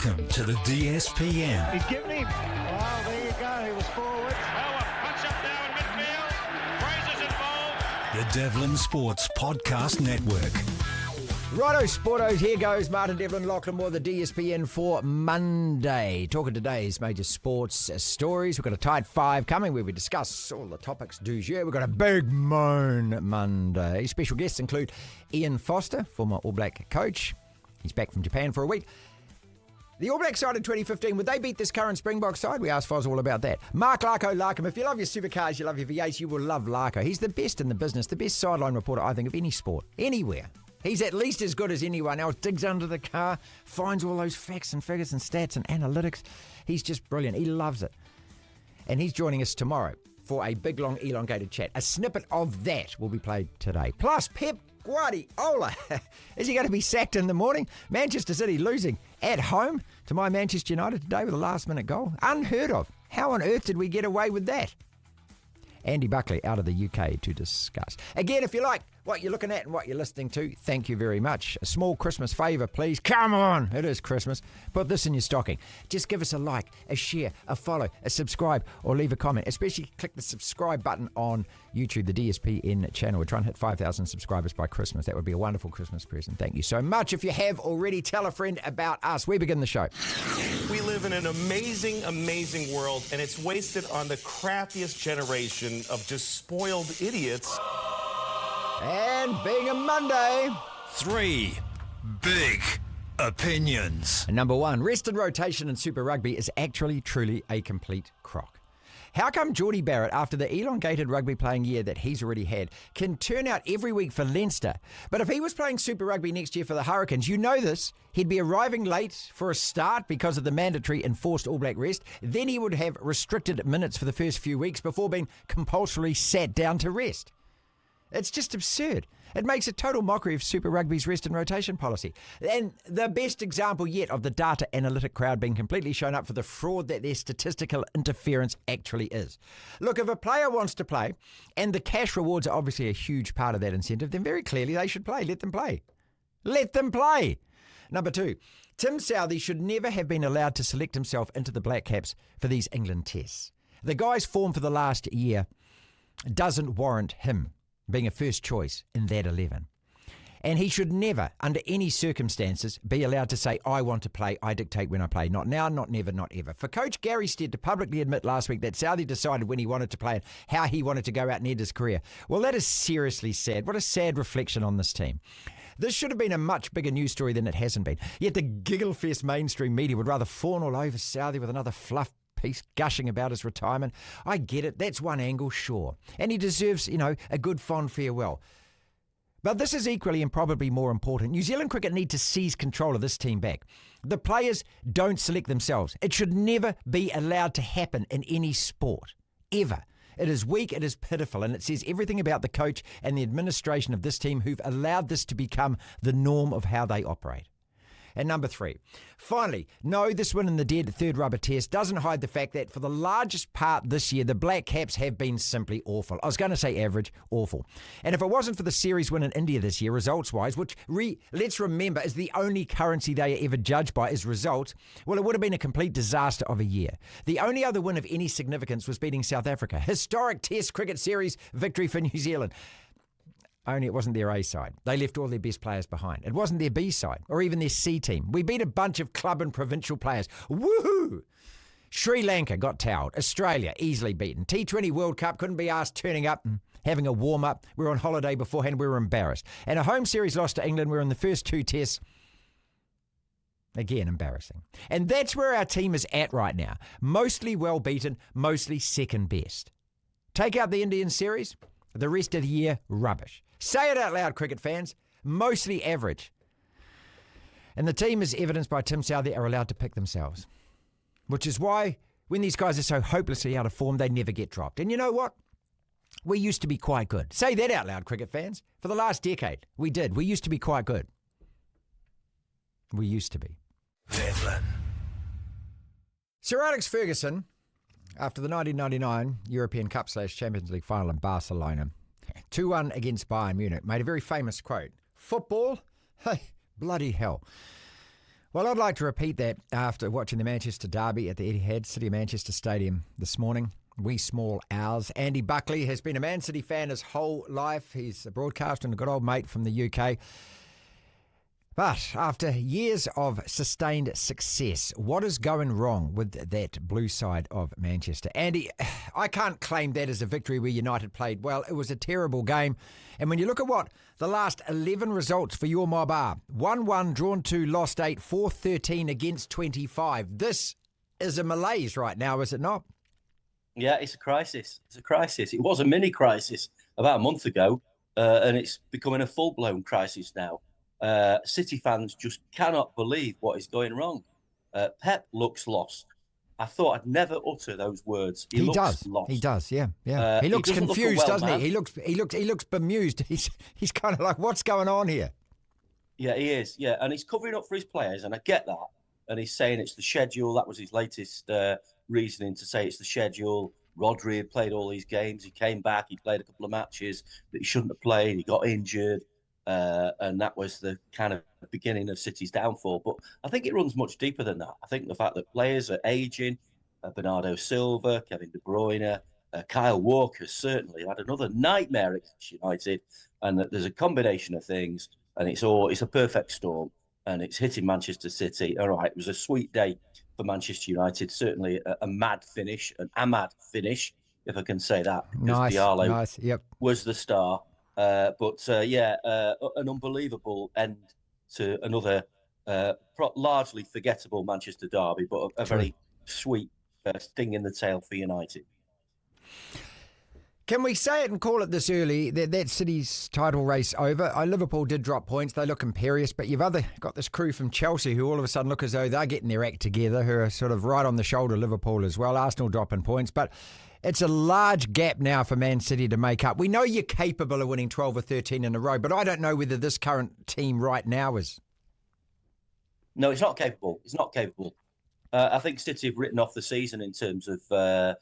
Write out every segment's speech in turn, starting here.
Welcome to the DSPN. He's given him. Well, there you go. He was forward. Oh, a punch up now in midfield. Fraser's involved. The Devlin Sports Podcast Network. Righto, Sportos, here goes Martin, Devlin, Lachlan Waugh, the DSPN for Monday. Talking today's major sports stories. We've got a tight five coming where we discuss all the topics du jour. We've got a big Moan Monday. Special guests include Ian Foster, former All Black coach. He's back from Japan for a week. The All Black side in 2015, would they beat this current Springboks side? We asked Foz all about that. Mark Larkham. If you love your Supercars, you love your V8s, you will love Larko. He's the best in the business, the best sideline reporter, I think, of any sport, anywhere. He's at least as good as anyone else, digs under the car, finds all those facts and figures and stats and analytics. He's just brilliant. He loves it. And he's joining us tomorrow for a big, long, elongated chat. A snippet of that will be played today. Plus, Pep Guardiola. Is he going to be sacked in the morning? Manchester City losing at home to my Manchester United today with a last-minute goal. Unheard of. How on earth did we get away with that? Andy Buckley out of the UK to discuss. Again, if you like what you're looking at and what you're listening to, thank you very much. A small Christmas favour, please. Come on, it is Christmas. Put this in your stocking. Just give us a like, a share, a follow, a subscribe, or leave a comment. Especially click the subscribe button on YouTube, the DSPN channel. We're trying to hit 5,000 subscribers by Christmas. That would be a wonderful Christmas present. Thank you so much. If you have already, tell a friend about us. We begin the show. We live in an amazing, amazing world, and it's wasted on the crappiest generation of just spoiled idiots. And being a Monday, 3 big opinions. Number one, rest and rotation in Super Rugby is actually truly a complete crock. How come Geordie Barrett, after the elongated rugby playing year that he's already had, can turn out every week for Leinster? But if he was playing Super Rugby next year for the Hurricanes, you know this, he'd be arriving late for a start because of the mandatory enforced All Black rest. Then he would have restricted minutes for the first few weeks before being compulsorily sat down to rest. It's just absurd. It makes a total mockery of Super Rugby's rest and rotation policy. And the best example yet of the data analytic crowd being completely shown up for the fraud that their statistical interference actually is. Look, if a player wants to play, and the cash rewards are obviously a huge part of that incentive, then very clearly they should play. Let them play. Let them play. Number two, Tim Southee should never have been allowed to select himself into the Black Caps for these England tests. The guy's form for the last year doesn't warrant him being a first choice in that 11. And he should never, under any circumstances, be allowed to say, I want to play, I dictate when I play. Not now, not never, not ever. For Coach Gary Stead to publicly admit last week that Southee decided when he wanted to play and how he wanted to go out and end his career, well, that is seriously sad. What a sad reflection on this team. This should have been a much bigger news story than it hasn't been. Yet the giggle-fest mainstream media would rather fawn all over Southee with another fluff piece gushing about his retirement. I get it. That's one angle, sure. And he deserves, a good fond farewell. But this is equally and probably more important. New Zealand cricket need to seize control of this team back. The players don't select themselves. It should never be allowed to happen in any sport, ever. It is weak, it is pitiful, and it says everything about the coach and the administration of this team who've allowed this to become the norm of how they operate. And number three, finally, no, this win in the dead third rubber test doesn't hide the fact that for the largest part this year, the Black Caps have been simply awful. I was going to say average, awful. And if it wasn't for the series win in India this year, results-wise, which let's remember is the only currency they are ever judged by is results, well, it would have been a complete disaster of a year. The only other win of any significance was beating South Africa. Historic Test cricket series victory for New Zealand. Only it wasn't their A side. They left all their best players behind. It wasn't their B side or even their C team. We beat a bunch of club and provincial players. Woohoo! Sri Lanka got towelled. Australia easily beaten. T20 World Cup couldn't be asked turning up and having a warm-up. We were on holiday beforehand. We were embarrassed. And a home series loss to England. We were in the first two tests. Again, embarrassing. And that's where our team is at right now. Mostly well beaten, mostly second best. Take out the Indian series, the rest of the year, rubbish. Say it out loud, cricket fans. Mostly average. And the team, as evidenced by Tim Southee, are allowed to pick themselves. Which is why, when these guys are so hopelessly out of form, they never get dropped. And you know what? We used to be quite good. Say that out loud, cricket fans. For the last decade, we did. We used to be quite good. We used to be. Devlin. Sir Alex Ferguson, after the 1999 European Cup / Champions League final in Barcelona, 2-1 against Bayern Munich, made a very famous quote. Football? Hey, bloody hell. Well, I'd like to repeat that after watching the Manchester derby at the Etihad City of Manchester Stadium this morning. Wee small owls. Andy Buckley has been a Man City fan his whole life. He's a broadcaster and a good old mate from the UK. But after years of sustained success, what is going wrong with that blue side of Manchester? Andy, I can't claim that as a victory where United played well. It was a terrible game. And when you look at what the last 11 results for your mob are, 1-1, drawn 2, lost 8, 4-13 against 25. This is a malaise right now, is it not? Yeah, it's a crisis. It's a crisis. It was a mini crisis about a month ago, and it's becoming a full-blown crisis now. City fans just cannot believe what is going wrong. Pep looks lost. I thought I'd never utter those words. He looks lost. He does. Yeah. He looks confused, doesn't he? He looks bemused. He's kind of like, what's going on here? Yeah, he is. Yeah, and he's covering up for his players, and I get that. And he's saying it's the schedule. That was his latest reasoning, to say it's the schedule. Rodri had played all these games. He came back. He played a couple of matches that he shouldn't have played. He got injured. And that was the kind of beginning of City's downfall. But I think it runs much deeper than that. I think the fact that players are aging, Bernardo Silva, Kevin De Bruyne, Kyle Walker certainly had another nightmare against United, and that there's a combination of things, and it's a perfect storm, and it's hitting Manchester City. All right, it was a sweet day for Manchester United, certainly a mad finish, an Ahmad finish, if I can say that. Nice. Yep. Was the star. But an unbelievable end to another largely forgettable Manchester derby, but a very sweet sting in the tail for United. Can we say it and call it this early, that City's title race over? Liverpool did drop points. They look imperious, but you've got this crew from Chelsea who all of a sudden look as though they're getting their act together, who are sort of right on the shoulder of Liverpool as well. Arsenal dropping points, but it's a large gap now for Man City to make up. We know you're capable of winning 12 or 13 in a row, but I don't know whether this current team right now is. No, it's not capable. It's not capable. I think City have written off the season in terms of,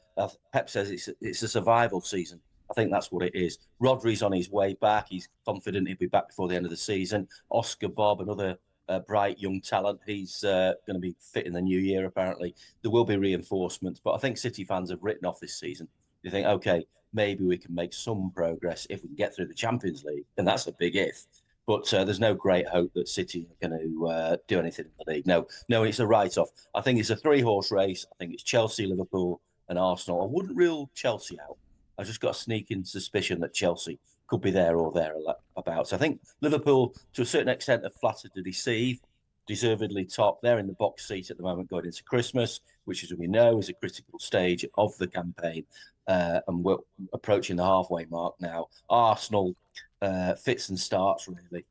Pep says it's a survival season. I think that's what it is. Rodri's on his way back. He's confident he'll be back before the end of the season. Oscar Bob, another bright young talent. He's going to be fit in the new year, apparently. There will be reinforcements, but I think City fans have written off this season. They think, OK, maybe we can make some progress if we can get through the Champions League. And that's a big if. But there's no great hope that City are going to do anything in the league. No, it's a write-off. I think it's a three-horse race. I think it's Chelsea, Liverpool and Arsenal. I wouldn't rule Chelsea out. I just got a sneaking suspicion that Chelsea could be there or thereabouts. I think Liverpool, to a certain extent, are flattered to deceive, deservedly top. They're in the box seat at the moment going into Christmas, which, as we know, is a critical stage of the campaign. And we're approaching the halfway mark now. Arsenal, fits and starts, really.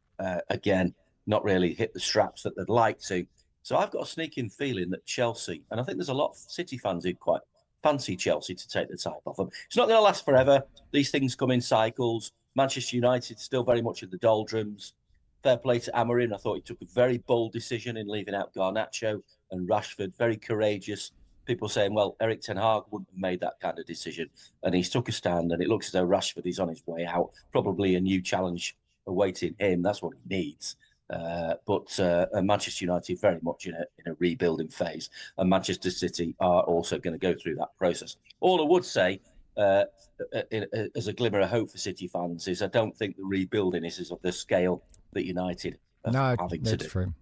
Again, not really hit the straps that they'd like to. So I've got a sneaking feeling that Chelsea, and I think there's a lot of City fans who quite fancy Chelsea to take the title off them. It's not going to last forever. These things come in cycles. Manchester United still very much in the doldrums. Fair play to Amorim. I thought he took a very bold decision in leaving out Garnacho and Rashford. Very courageous. People saying, well, Eric Ten Hag wouldn't have made that kind of decision. And he's took a stand, and it looks as though Rashford is on his way out. Probably a new challenge awaiting him. That's what he needs. But Manchester United very much in a rebuilding phase, and Manchester City are also going to go through that process. All I would say, as a glimmer of hope for City fans, is I don't think the rebuilding is of the scale that United are having to do. That's true.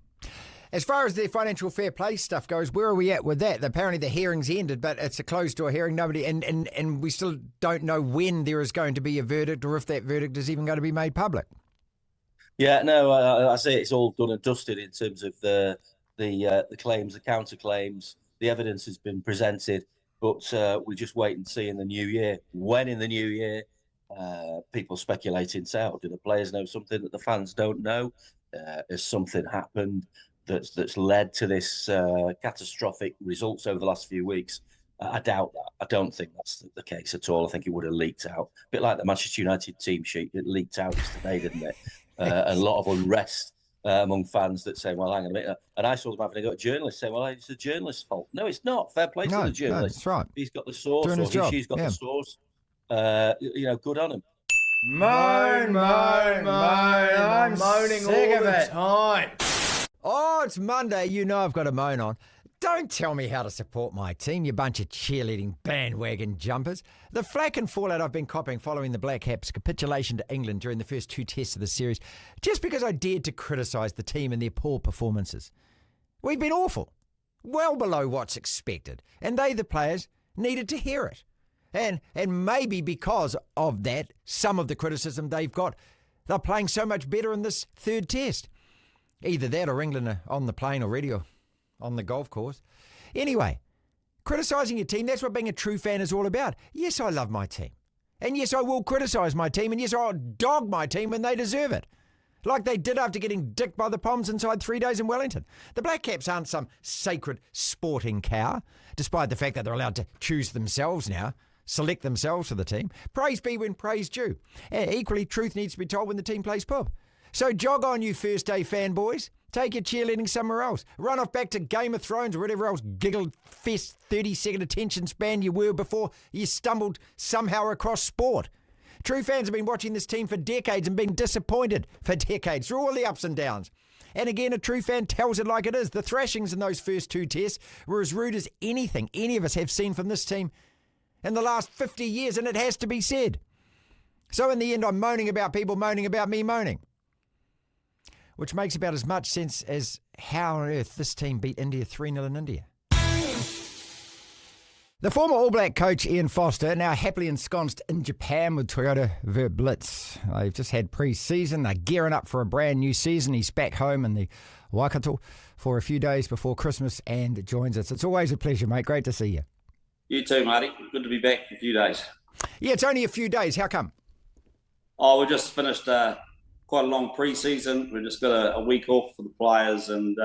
As far as the financial fair play stuff goes, where are we at with that? Apparently the hearing's ended, but it's a closed-door hearing. Nobody, and we still don't know when there is going to be a verdict, or if that verdict is even going to be made public. Yeah, no, I say it's all done and dusted in terms of the claims, the counterclaims. The evidence has been presented, but we just wait and see in the new year. When in the new year, people speculating, say, do the players know something that the fans don't know? Has something happened that's led to this catastrophic results over the last few weeks? I doubt that. I don't think that's the case at all. I think it would have leaked out. A bit like the Manchester United team sheet. It leaked out yesterday, didn't it? A lot of unrest among fans that say, well, hang on a minute. And I saw them having a go at journalists saying, well, it's the journalist's fault. No, it's not. Fair play to the journalist. No, that's right. He's got the source, or she's got the source. Good on him. Moan. I'm moaning all the time. Oh, it's Monday. You know I've got a moan on. Don't tell me how to support my team, you bunch of cheerleading bandwagon jumpers. The flack and fallout I've been copying following the Black Caps' capitulation to England during the first 2 tests of the series, just because I dared to criticise the team and their poor performances. We've been awful, well below what's expected, and they, the players, needed to hear it. And maybe because of that, some of the criticism they've got, they're playing so much better in this 3rd test. Either that or England are on the plane already or on the golf course. Anyway, criticising your team, that's what being a true fan is all about. Yes, I love my team. And yes, I will criticise my team. And yes, I'll dog my team when they deserve it. Like they did after getting dicked by the Poms inside 3 days in Wellington. The Black Caps aren't some sacred sporting cow, despite the fact that they're allowed to choose themselves now, select themselves for the team. Praise be when praise due. Equally, truth needs to be told when the team plays pub. So jog on, you first day fanboys. Take your cheerleading somewhere else. Run off back to Game of Thrones or whatever else giggled fest 30-second attention span you were before you stumbled somehow across sport. True fans have been watching this team for decades and been disappointed for decades through all the ups and downs. And again, a true fan tells it like it is. The thrashings in those first 2 tests were as rude as anything any of us have seen from this team in the last 50 years, and it has to be said. So in the end, I'm moaning about people moaning about me moaning, which makes about as much sense as how on earth this team beat India 3-0 in India. The former All Black coach Ian Foster, now happily ensconced in Japan with Toyota Verblitz. They've just had pre-season. They're gearing up for a brand new season. He's back home in the Waikato for a few days before Christmas and joins us. It's always a pleasure, mate. Great to see you. You too, Marty. Good to be back for a few days. Yeah, it's only a few days. How come? Oh, we just finished quite a long pre-season. We just got a week off for the players and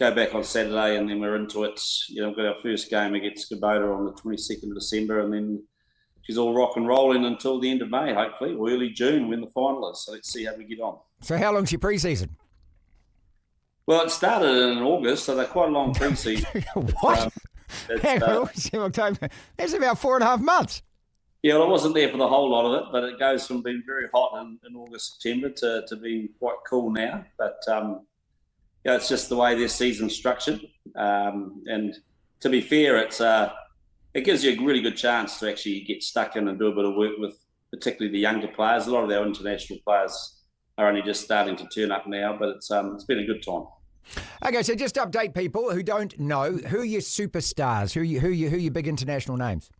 go back on Saturday, and then we're into it. You know, we've got our first game against Kubota on the 22nd of December, and then she's all rock and rolling until the end of May, hopefully, or early June when the final is. So let's see how we get on. So how long's your pre-season? Well, it started in August, so they're quite a long pre-season. What? October. That's about 4.5 months. Yeah, well, I wasn't there for the whole lot of it, but it goes from being very hot in August, September to being quite cool now. But yeah, it's just the way their season's structured. And to be fair, it gives you a really good chance to actually get stuck in and do a bit of work with particularly the younger players. A lot of our international players are only just starting to turn up now, but it's been a good time. Okay, so just update people who don't know, who are your superstars? Who are your big international names?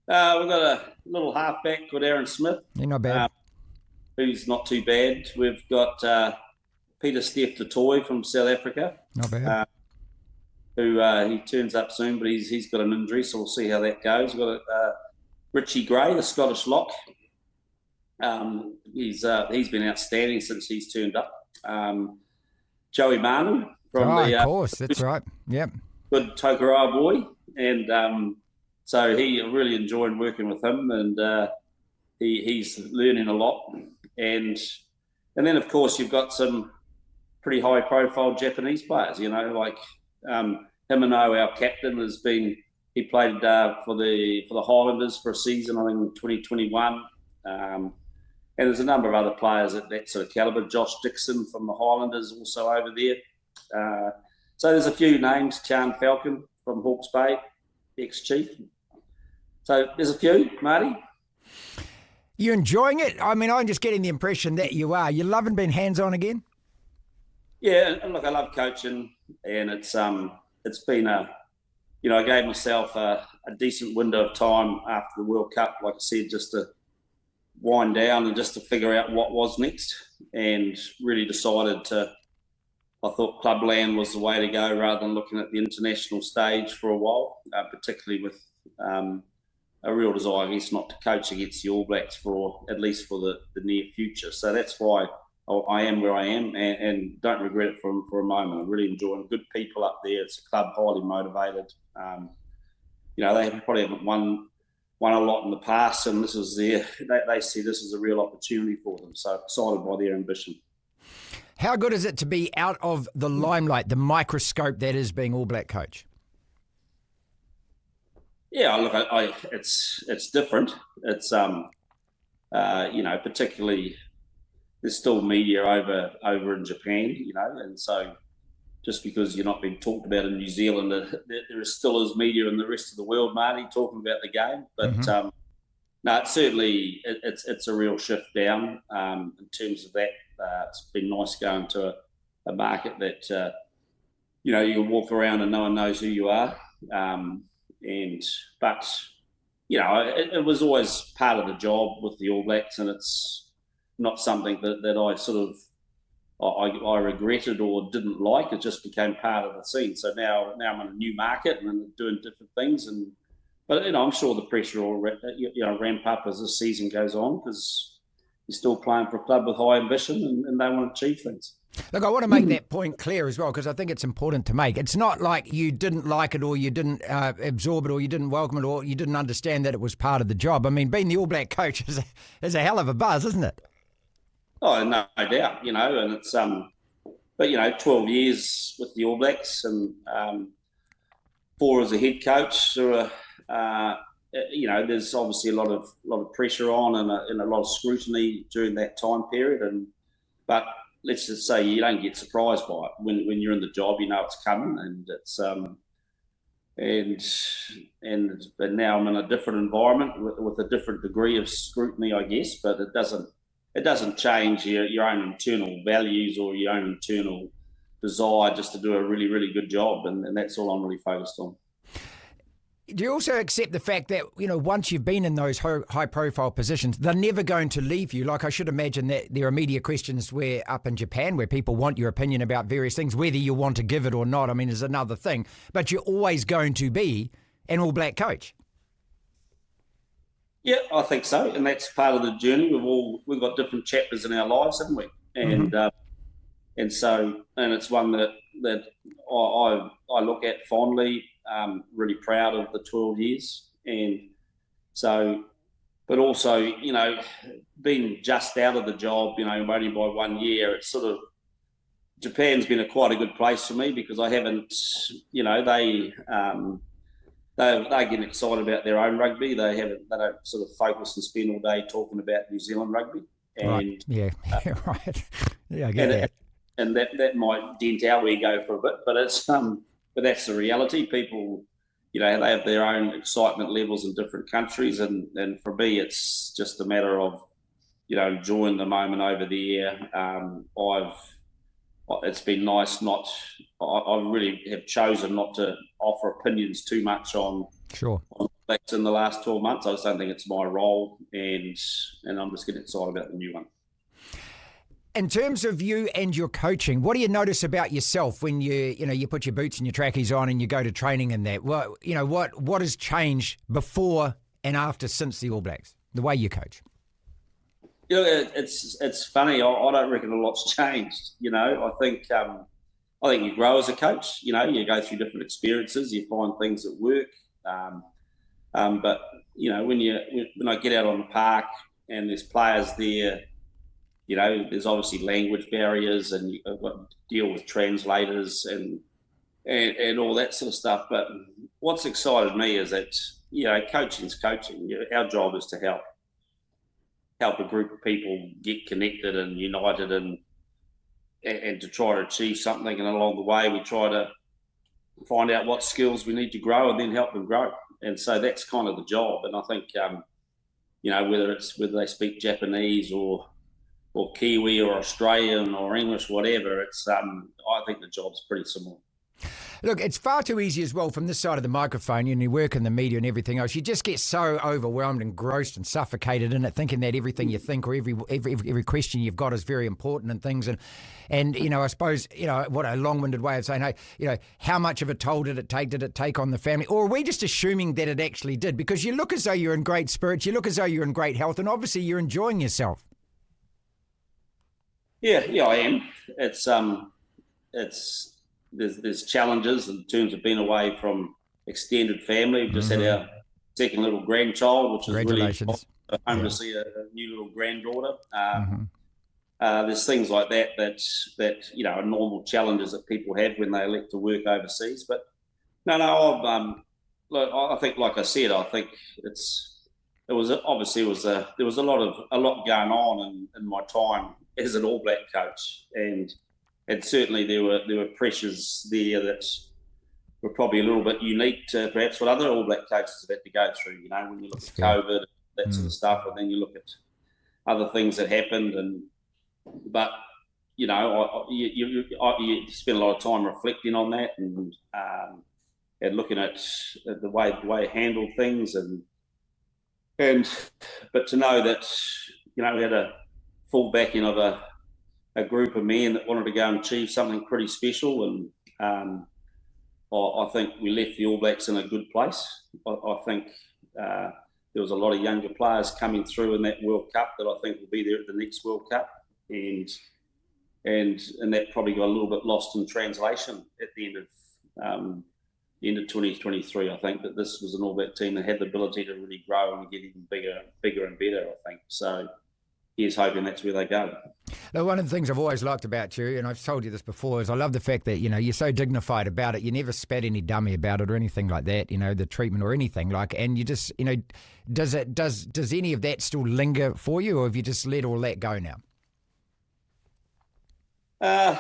We've got a little halfback called Aaron Smith. You're not bad. Who's not too bad. We've got Peter Steph Toy from South Africa. Not bad. Who he turns up soon, but he's got an injury, so we'll see how that goes. We've got Richie Gray, the Scottish lock. He's been outstanding since he's turned up. Joey Manu from of course, that's right. Yep. Good Tokoroa boy, and so he really enjoyed working with him, and he's learning a lot. And then of course you've got some pretty high profile Japanese players. You know, like Himano, our captain, he played for the Highlanders for a season, I think, in 2021. And there's a number of other players at that sort of calibre. Josh Dixon from the Highlanders also over there. So there's a few names. Chan Falcon from Hawke's Bay, ex-chief. So there's a few, Marty. You enjoying it? I mean, I'm just getting the impression that you are. You loving being hands-on again? Yeah, and look, I love coaching, and it's been I gave myself a decent window of time after the World Cup, like I said, just to wind down and just to figure out what was next, and really decided I thought clubland was the way to go rather than looking at the international stage for a while, particularly with a real desire, I guess, not to coach against the All Blacks at least for the near future. So that's why I am where I am, and don't regret it for a moment. I'm really enjoying good people up there. It's a club highly motivated. They probably haven't won a lot in the past, and this is they see this as a real opportunity for them. So excited by their ambition. How good is it to be out of the limelight, the microscope that is being All Black coach? Yeah, look, it's different. It's particularly there's still media over in Japan, and so just because you're not being talked about in New Zealand, there still is media in the rest of the world, Marty, talking about the game. But no, it's a real shift down in terms of that. It's been nice going to a market that you can walk around and no one knows who you are. But it was always part of the job with the All Blacks, and it's not something that I sort of I regretted or didn't like. It just became part of the scene. So now I'm in a new market and I'm doing different things. But I'm sure the pressure will ramp up as the season goes on, because you're still playing for a club with high ambition and they want to achieve things. Look, I want to make that point clear as well, because I think it's important to make. It's not like you didn't like it, or you didn't absorb it, or you didn't welcome it, or you didn't understand that it was part of the job. I mean, being the All Black coach is a hell of a buzz, isn't it? Oh, no doubt, and it's but 12 years with the All Blacks and 4 as a head coach. So, there's obviously a lot of pressure on and a lot of scrutiny during that time period. But let's just say you don't get surprised by it when you're in the job. It's coming, and it's but now I'm in a different environment with a different degree of scrutiny, I guess. But it doesn't change your own internal values or your own internal desire just to do a really, really good job, and that's all I'm really focused on. Do you also accept the fact that, once you've been in those high-profile positions, they're never going to leave you? Like, I should imagine that there are media questions where up in Japan where people want your opinion about various things, whether you want to give it or not, is another thing. But you're always going to be an All Black coach. Yeah, I think so, and that's part of the journey. We've got different chapters in our lives, haven't we? And and it's one that I look at fondly. Really proud of the 12 years, and so, but also, being just out of the job, only by 1 year, it's sort of, Japan's been quite a good place for me, because I haven't, they're getting excited about their own rugby. They don't sort of focus and spend all day talking about New Zealand rugby. And, right. Yeah, right. Yeah, I get that. And that might dent our ego for a bit, but it's but that's the reality. People, they have their own excitement levels in different countries, and for me, it's just a matter of, enjoying the moment over there. It's been nice I really have chosen not to offer opinions too much on Blacks in the last 12 months. I just don't think it's my role, and I'm just getting excited about the new one. In terms of you and your coaching, what do you notice about yourself when you put your boots and your trackies on and you go to training and that? Well, what has changed before and after since the All Blacks, the way you coach? It's funny. I don't reckon a lot's changed. I think you grow as a coach. You go through different experiences. You find things that work. But when I get out on the park and there's players there, there's obviously language barriers, and you've got to deal with translators and all that sort of stuff. But what's excited me is that, coaching's coaching. Our job is to help a group of people get connected and united and to try to achieve something. And along the way, we try to find out what skills we need to grow and then help them grow. And so that's kind of the job. And I think, whether they speak Japanese or Kiwi or Australian or English, whatever, it's I think the job's pretty similar. Look, it's far too easy as well from this side of the microphone. You work in the media and everything else. You just get so overwhelmed, engrossed and suffocated in it, thinking that everything you think or every question you've got is very important and things. And I suppose, what a long-winded way of saying, hey, how much of a toll did it take? Did it take on the family? Or are we just assuming that it actually did? Because you look as though you're in great spirits. You look as though you're in great health. And obviously you're enjoying yourself. Yeah, I am. There's challenges in terms of being away from extended family. We've just had our second little grandchild, which is really home to see a new little granddaughter. There's things like that are normal challenges that people have when they elect to work overseas. But I think, like I said, I think there was a lot going on in my time as an All Black coach, and certainly there were pressures there that were probably a little bit unique to perhaps what other All Black coaches have had to go through. You know, when you look at COVID, that sort of stuff, and then you look at other things that happened, but you know, you spend a lot of time reflecting on that and looking at the way it handled things, but to know that, you know, we had a full backing of a group of men that wanted to go and achieve something pretty special, and I think we left the All Blacks in a good place. I think there was a lot of younger players coming through in that World Cup that I think will be there at the next World Cup, and that probably got a little bit lost in translation at the end of 2023. I think that this was an All Black team that had the ability to really grow and get even bigger and better, I think. So here's hoping that's where they go. Now, one of the things I've always liked about you, and I've told you this before, is I love the fact that, you know, you're so dignified about it. You never spat any dummy about it or anything like that, you know, the treatment or anything like, and you just, you know, does any of that still linger for you, or have you just let all that go now? I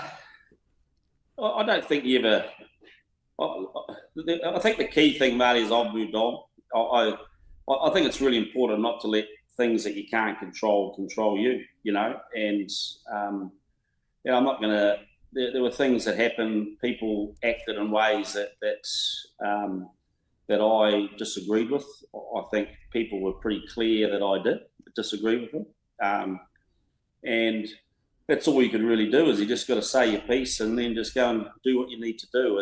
don't think you ever. I think the key thing, Marty, is I've moved on. I think it's really important not to let things that you can't control you. You know, and you know, I'm not going to. There were things that happened. People acted in ways that I disagreed with. I think people were pretty clear that I did disagree with them, and that's all you could really do, is you just got to say your piece and then just go and do what you need to do.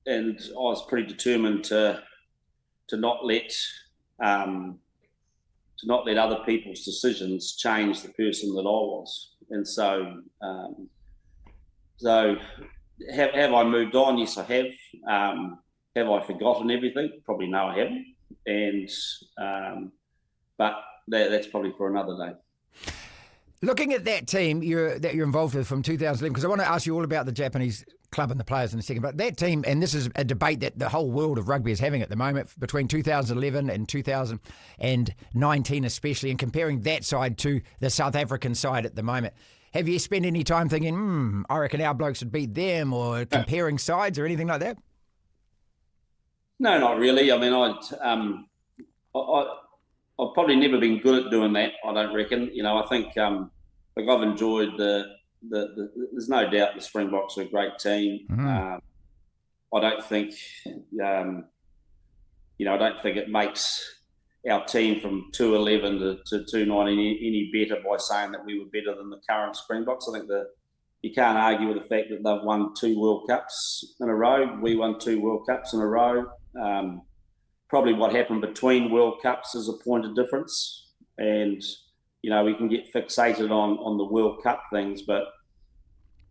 And I was pretty determined to not let other people's decisions change the person that I was. And so have I moved on? Yes, I have. Have I forgotten everything? Probably no, I haven't. And but that's probably for another day. Looking at that team that you're involved with from 2011, because I want to ask you all about the Japanese club and the players in a second, but that team, and this is a debate that the whole world of rugby is having at the moment, between 2011 and 2019 especially, and comparing that side to the South African side at the moment. Have you spent any time thinking, I reckon our blokes would beat them, or comparing sides or anything like that? No, not really. I mean, I've probably never been good at doing that, I don't reckon. You know, I think I've enjoyed there's no doubt the Springboks are a great team. I don't think, I don't think it makes our team from 2011 to 2019 any better by saying that we were better than the current Springboks. I think that you can't argue with the fact that they've won 2 World Cups in a row. We won 2 World Cups in a row. Probably what happened between World Cups is a point of difference, and you know, we can get fixated on the World Cup things, but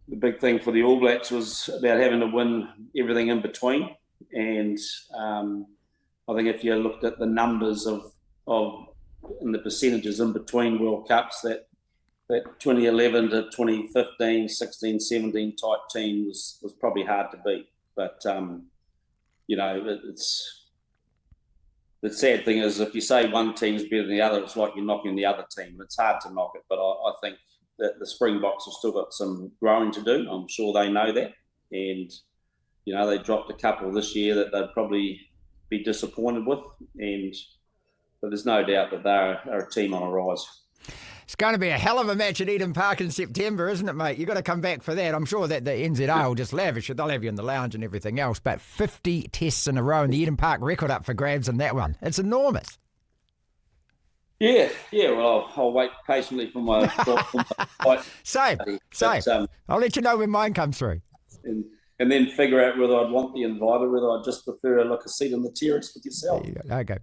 the big thing for the All Blacks was about having to win everything in between. And I think if you looked at the numbers of and the percentages in between World Cups, that 2011 to 2015, 16, 17 type team was probably hard to beat. But you know, the sad thing is, if you say one team's better than the other, it's like you're knocking the other team. It's hard to knock it, but I think that the Springboks have still got some growing to do. I'm sure they know that. And, you know, they dropped a couple this year that they'd probably be disappointed with. But there's no doubt that they're a team on a rise. It's going to be a hell of a match at Eden Park in September, isn't it, mate? You've got to come back for that. I'm sure that the NZR will just lavish it. They'll have you in the lounge and everything else. But 50 tests in a row and the Eden Park record up for grabs in that one. It's enormous. Yeah. Well, I'll wait patiently for my fight. Same. I'll let you know when mine comes through. And then figure out whether I'd want the invite or whether I'd just prefer a seat on the terrace with yourself. There you go. Okay.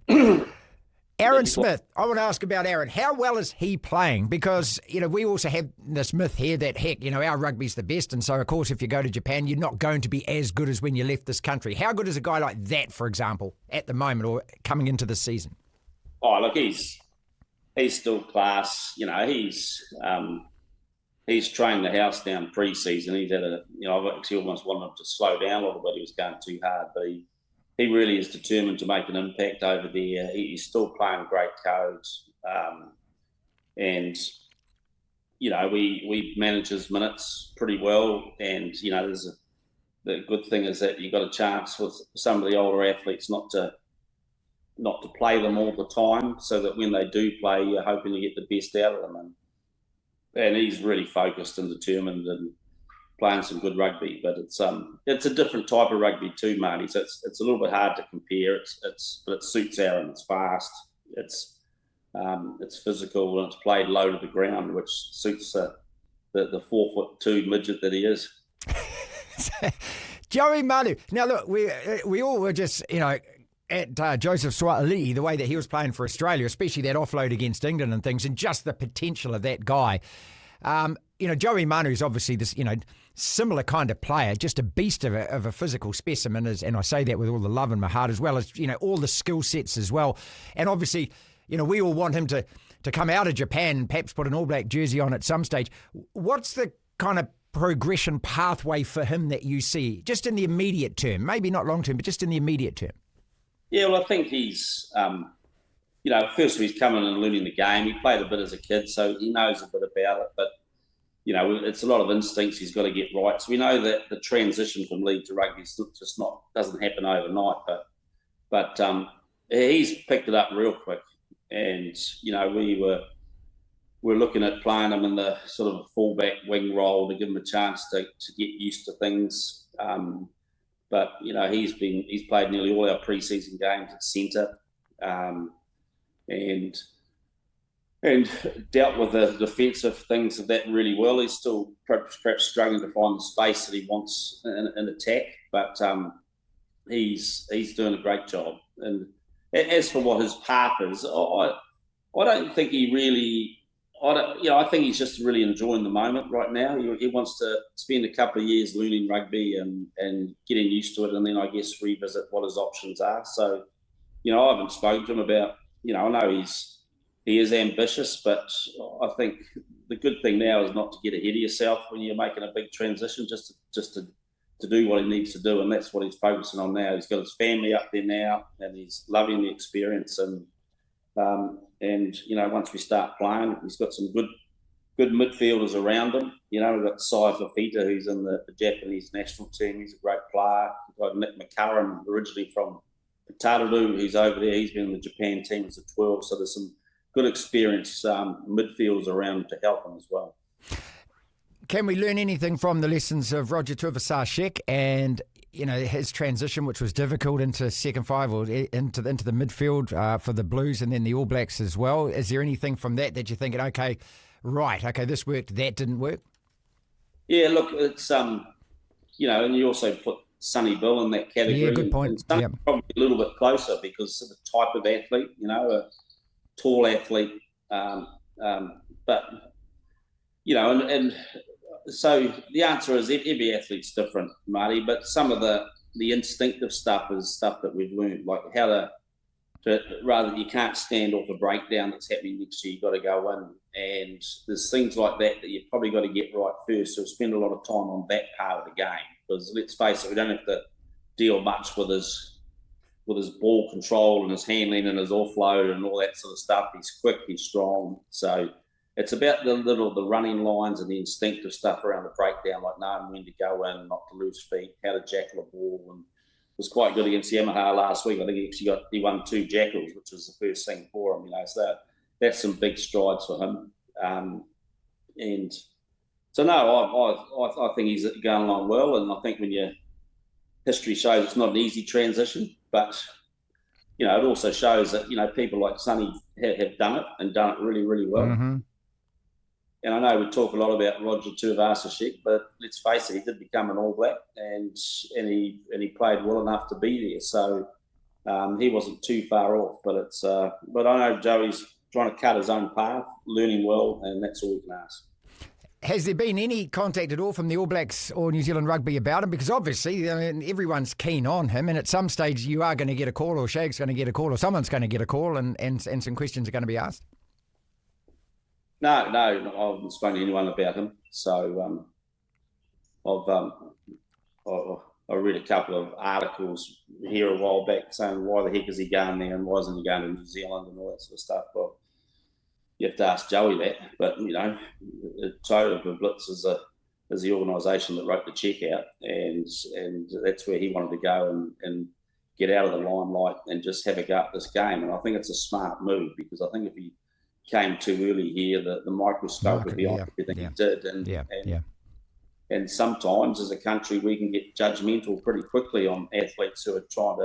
Aaron Smith, I want to ask about Aaron. How well is he playing? Because, you know, we also have this myth here that, heck, you know, our rugby's the best. And so, of course, if you go to Japan, you're not going to be as good as when you left this country. How good is a guy like that, for example, at the moment or coming into this season? Oh, look, he's still class. You know, he's trained the house down pre-season. He's had I've actually almost wanted him to slow down a little bit. He was going too hard, but he really is determined to make an impact over there. He's still playing great codes. And, we manage his minutes pretty well, and the good thing is that you got a chance with some of the older athletes not to play them all the time, so that when they do play, you're hoping to get the best out of them. And he's really focused and determined and playing some good rugby. But it's a different type of rugby too, Marty. So it's a little bit hard to compare. But it suits Aaron. It's fast. It's physical, and it's played low to the ground, which suits the 4'2" midget that he is. Joey Manu. Now look, we all were just at Joseph Swatali, the way that he was playing for Australia, especially that offload against England and things, and just the potential of that guy. Joey Manu is obviously this similar kind of player, just a beast of a physical specimen, and I say that with all the love in my heart, as well as all the skill sets as well. And obviously, we all want him to come out of Japan and perhaps put an All Black jersey on at some stage. What's the kind of progression pathway for him that you see, just in the immediate term? Maybe not long term, but just in the immediate term. Yeah, well, I think he's, first he's coming and learning the game. He played a bit as a kid, so he knows a bit about it. But, it's a lot of instincts he's got to get right. So we know that the transition from league to rugby doesn't happen overnight. But he's picked it up real quick. And, we're looking at playing him in the sort of fullback wing role to give him a chance to get used to things. But he's played nearly all our pre-season games at centre, and dealt with the defensive things of that really well. He's still perhaps struggling to find the space that he wants in attack, but he's doing a great job. And as for what his path is, I don't think he really. I think he's just really enjoying the moment right now. He wants to spend a couple of years learning rugby and getting used to it, and then I guess revisit what his options are. So, I haven't spoken to him about. I know he is ambitious, but I think the good thing now is not to get ahead of yourself when you're making a big transition. Just to do what he needs to do, and that's what he's focusing on now. He's got his family up there now, and he's loving the experience. And once we start playing, he's got some good midfielders around him. We've got Sai Fafita, who's in the Japanese national team. He's a great player. We've got Nick McCurran, originally from Tararu, who's over there. He's been in the Japan team as a 12. So there's some good experienced midfielders around to help him as well. Can we learn anything from the lessons of Roger Tuivasa-Sheck and his transition, which was difficult into second five or into the midfield for the Blues and then the All Blacks as well? Is there anything from that you're thinking, okay, this worked, that didn't work? Yeah, look, it's and you also put Sonny Bill in that category. Yeah, good point. And Sonny's probably a little bit closer because of the type of athlete, a tall athlete, so the answer is every athlete's different, Marty, but some of the instinctive stuff is stuff that we've learned, like how to rather you can't stand off a breakdown that's happening next to you, you've got to go in. And there's things like that you've probably got to get right first. So spend a lot of time on that part of the game, because let's face it, we don't have to deal much with his ball control and his handling and his offload and all that sort of stuff. He's quick, he's strong. So it's about the running lines and the instinctive stuff around the breakdown, like knowing when to go in, not to lose feet, how to jackal a ball. And it was quite good against Yamaha last week. I think he won 2 jackals, which was the first thing for him. So that's some big strides for him. And so I think he's going along well. And I think history shows it's not an easy transition, but it also shows that people like Sonny have done it and done it really, really well. Mm-hmm. And I know we talk a lot about Roger Tuivasa-Sheck, but let's face it, he did become an All Black, and he played well enough to be there. So he wasn't too far off. But but I know Joey's trying to cut his own path, learning well, and that's all we can ask. Has there been any contact at all from the All Blacks or New Zealand Rugby about him? Because obviously, everyone's keen on him, and at some stage you are going to get a call, or Shag's going to get a call, or someone's going to get a call, and some questions are going to be asked. No, I haven't spoken to anyone about him. So I read a couple of articles here a while back saying why the heck is he going there and why isn't he going to New Zealand and all that sort of stuff. Well, you have to ask Joey that, but Toyota Blitz is the organisation that wrote the cheque out, and that's where he wanted to go and get out of the limelight and just have a go at this game. And I think it's a smart move, because I think if he came too early here, the microscope would be on everything he did. And sometimes as a country we can get judgmental pretty quickly on athletes who are trying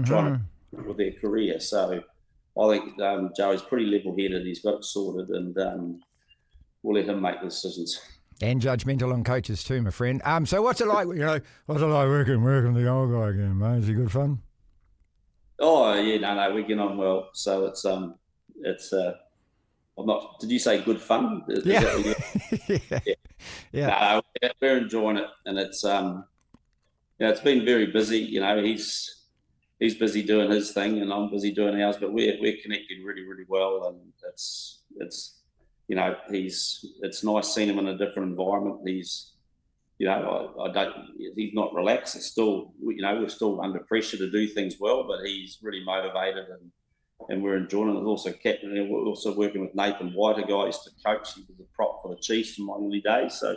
to with their career. So I think Joey's pretty level-headed. He's got it sorted, and we'll let him make the decisions. And judgmental on coaches too, my friend. So what's it like? What's it like working the old guy again, mate? Is he good fun? Oh yeah, no, we're getting on well. So it's I'm not. Did you say good fun? Yeah. No, we're enjoying it, and it's it's been very busy. He's busy doing his thing, and I'm busy doing ours. But we're connected really, really well, and it's it's nice seeing him in a different environment. He's he's not relaxed. It's still we're still under pressure to do things well, but he's really motivated, and we're enjoying it. There's also captain. We're also working with Nathan White, a guy I used to coach. He was a prop for the Chiefs in my early days. So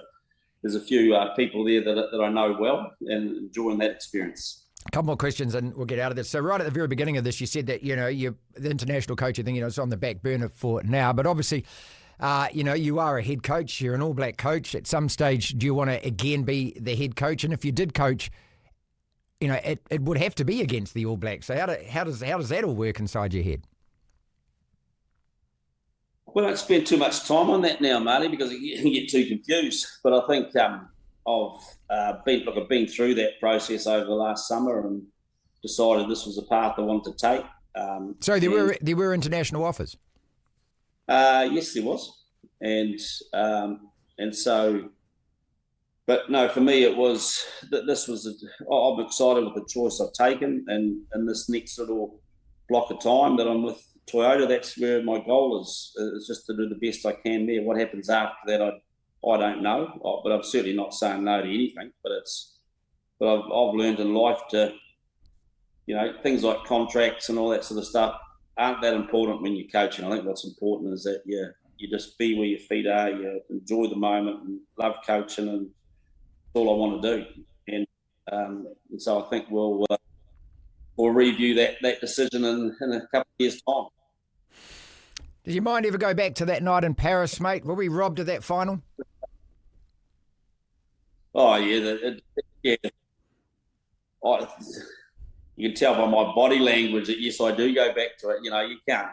there's a few people there that I know well, and enjoying that experience. A couple more questions and we'll get out of this. So right at the very beginning of this, you said that, the international coaching thing, it's on the back burner for now. But obviously, you are a head coach. You're an All Black coach. At some stage, do you want to again be the head coach? And if you did coach, it would have to be against the All Blacks. So how does that all work inside your head? Well, I don't spend too much time on that now, Marty, because you can get too confused. But I think I've been through that process over the last summer and decided this was the path I wanted to take. So there were international offers. Yes, there was, and so, but no, for me it was that this was. I'm excited with the choice I've taken, and this next little block of time that I'm with Toyota, that's where my goal is just to do the best I can there. What happens after that, I don't know, but I'm certainly not saying no to anything. But I've learned in life to, things like contracts and all that sort of stuff aren't that important when you're coaching. I think what's important is that you just be where your feet are, you enjoy the moment and love coaching, and that's all I want to do. And so I think we'll review that decision in a couple of years' time. Did your mind ever go back to that night in Paris, mate? Were we robbed of that final? Oh yeah, you can tell by my body language that yes, I do go back to it. You can't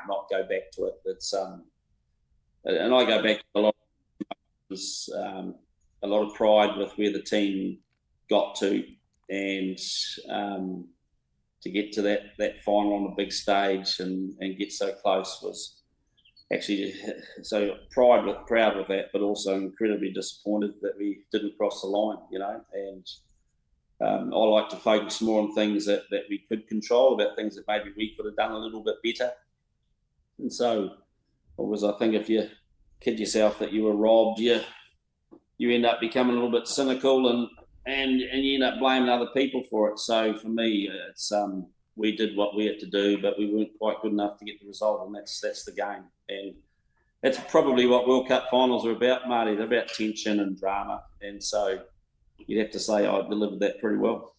not go back to it. It's and I go back to a lot of pride with where the team got to, and to get to that final on the big stage and get so close was actually so proud with that, but also incredibly disappointed that we didn't cross the line, and I like to focus more on things that we could control, about things that maybe we could have done a little bit better. And so I think if you kid yourself that you were robbed, you end up becoming a little bit cynical and you end up blaming other people for it. So for me, it's we did what we had to do, but we weren't quite good enough to get the result, and that's the game. And that's probably what World Cup finals are about, Marty. They're about tension and drama, and so you'd have to say I delivered that pretty well.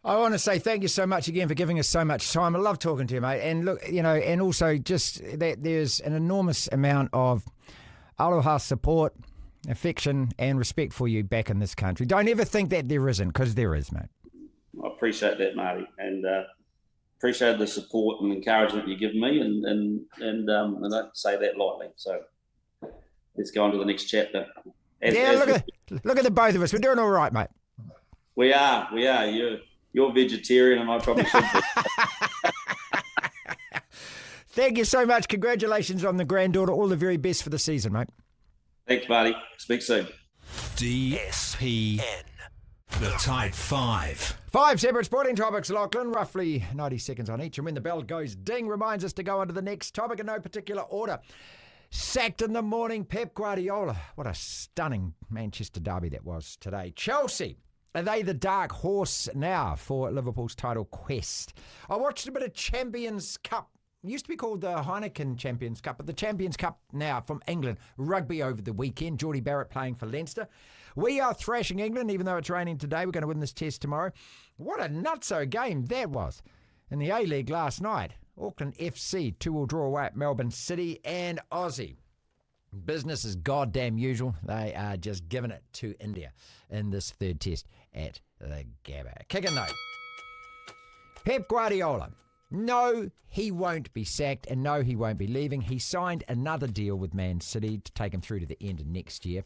I want to say thank you so much again for giving us so much time. I love talking to you, mate. And look, and also just that there's an enormous amount of aloha support, affection and respect for you back in this country. Don't ever think that there isn't, because there is, mate. I appreciate that, Marty, and appreciate the support and encouragement you give me, and I don't say that lightly. So let's go on to the next chapter. Look at the both of us. We're doing all right, mate. We are. You're vegetarian, and I probably should be. Thank you so much. Congratulations on the granddaughter. All the very best for the season, mate. Thanks, Marty. Speak soon. DSPN. The Tide 5. 5 separate sporting topics, Lachlan, roughly 90 seconds on each. And when the bell goes ding, reminds us to go on to the next topic in no particular order. Sacked in the morning, Pep Guardiola. What a stunning Manchester derby that was today. Chelsea, are they the dark horse now for Liverpool's title quest? I watched a bit of Champions Cup used to be called the Heineken Champions Cup, but the Champions Cup now from England. Rugby over the weekend. Geordie Barrett playing for Leinster. We are thrashing England, even though it's raining today. We're going to win this test tomorrow. What a nutso game that was. In the A-League last night, Auckland FC 2-2 draw away at Melbourne City and Aussie. Business is goddamn usual. They are just giving it to India in this third test at the Gabba. Kick and note. Pep Guardiola. No, he won't be sacked, and no, he won't be leaving. He signed another deal with Man City to take him through to the end of next year.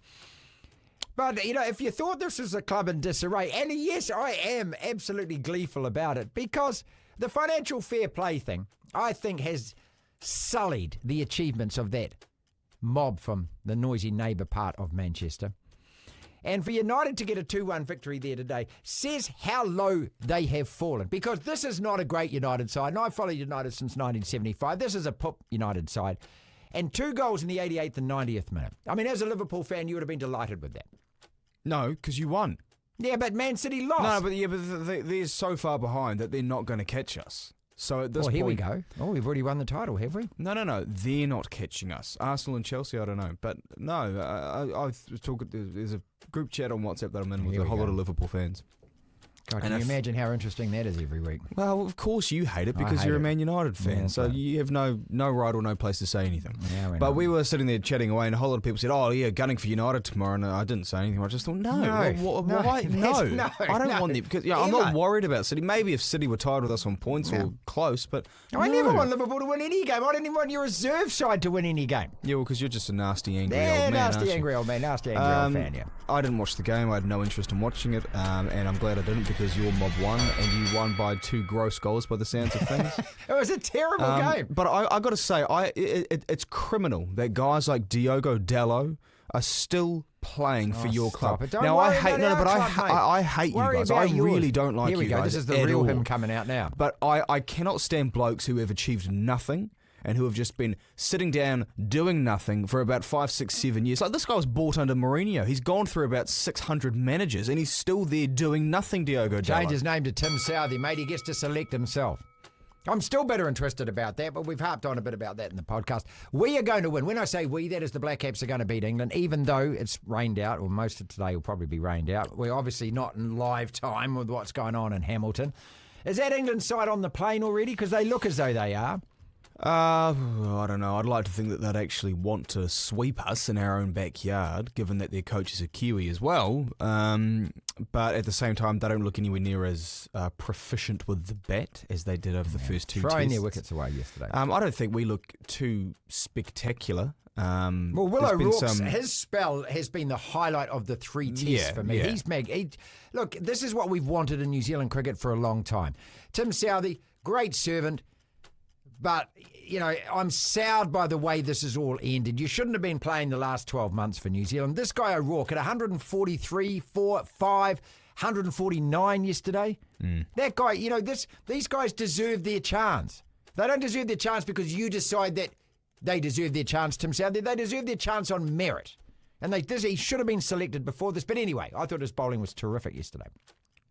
But, if you thought this was a club in disarray, and yes, I am absolutely gleeful about it, because the financial fair play thing, I think, has sullied the achievements of that mob from the noisy neighbour part of Manchester. And for United to get a 2-1 victory there today says how low they have fallen. Because this is not a great United side. And I've followed United since 1975. This is a poop United side. And 2 goals in the 88th and 90th minute. I mean, as a Liverpool fan, you would have been delighted with that. No, because you won. Yeah, but Man City lost. No, but they're so far behind that they're not going to catch us. So at this point... here we go. Oh, we've already won the title, have we? No. They're not catching us. Arsenal and Chelsea, I don't know. But no, I talk. There's a group chat on WhatsApp that I'm in with a whole lot of Liverpool fans. God, can you imagine how interesting that is every week? Well, of course you hate it because you're a Man United fan, Yeah, so you have no right or no place to say anything. Yeah, but we were sitting there chatting away, and a whole lot of people said, "Oh, yeah, gunning for United tomorrow," and I didn't say anything. I just thought, why? No, I don't want them because I'm not worried about City. Maybe if City were tied with us on points or close, but I never want Liverpool to win any game. I didn't even want your reserve side to win any game. Yeah, well, because you're just a nasty, angry old man. Nasty, angry old man. Nasty, angry old fan. Yeah. I didn't watch the game. I had no interest in watching it, and I'm glad I didn't because your mob won. And you won by 2 gross goals by the sounds of things. It was a terrible game. But I got to say, it's criminal that guys like Diogo Dalot are still playing for your club. Now I hate I hate you guys. I really don't like you guys. Here we go. This is the real him coming out now. But I cannot stand blokes who have achieved nothing and who have just been sitting down doing nothing for about 5, 6, 7 years. Like this guy was bought under Mourinho. He's gone through about 600 managers and he's still there doing nothing, Diogo Dalot. Change his name to Tim Southee, mate. He gets to select himself. I'm still better interested about that, but we've harped on a bit about that in the podcast. We are going to win. When I say we, that is the Black Caps are going to beat England, even though it's rained out, or most of today will probably be rained out. We're obviously not in live time with what's going on in Hamilton. Is that England side on the plane already? Because they look as though they are. I don't know. I'd like to think that they'd actually want to sweep us in our own backyard, given that their coach is a Kiwi as well. But at the same time, they don't look anywhere near as proficient with the bat as they did over the first 2 tests. Throwing their wickets away yesterday. I don't think we look too spectacular. Well, Willow Rourke's, his spell has been the highlight of the 3 tests for me. Yeah. Look, this is what we've wanted in New Zealand cricket for a long time. Tim Southee, great servant. But, I'm soured by the way this has all ended. You shouldn't have been playing the last 12 months for New Zealand. This guy O'Rourke at 143, 4, 5, 149 yesterday. That guy, these guys deserve their chance. They don't deserve their chance because you decide that they deserve their chance, Tim Southee. They deserve their chance on merit. And he should have been selected before this. But anyway, I thought his bowling was terrific yesterday.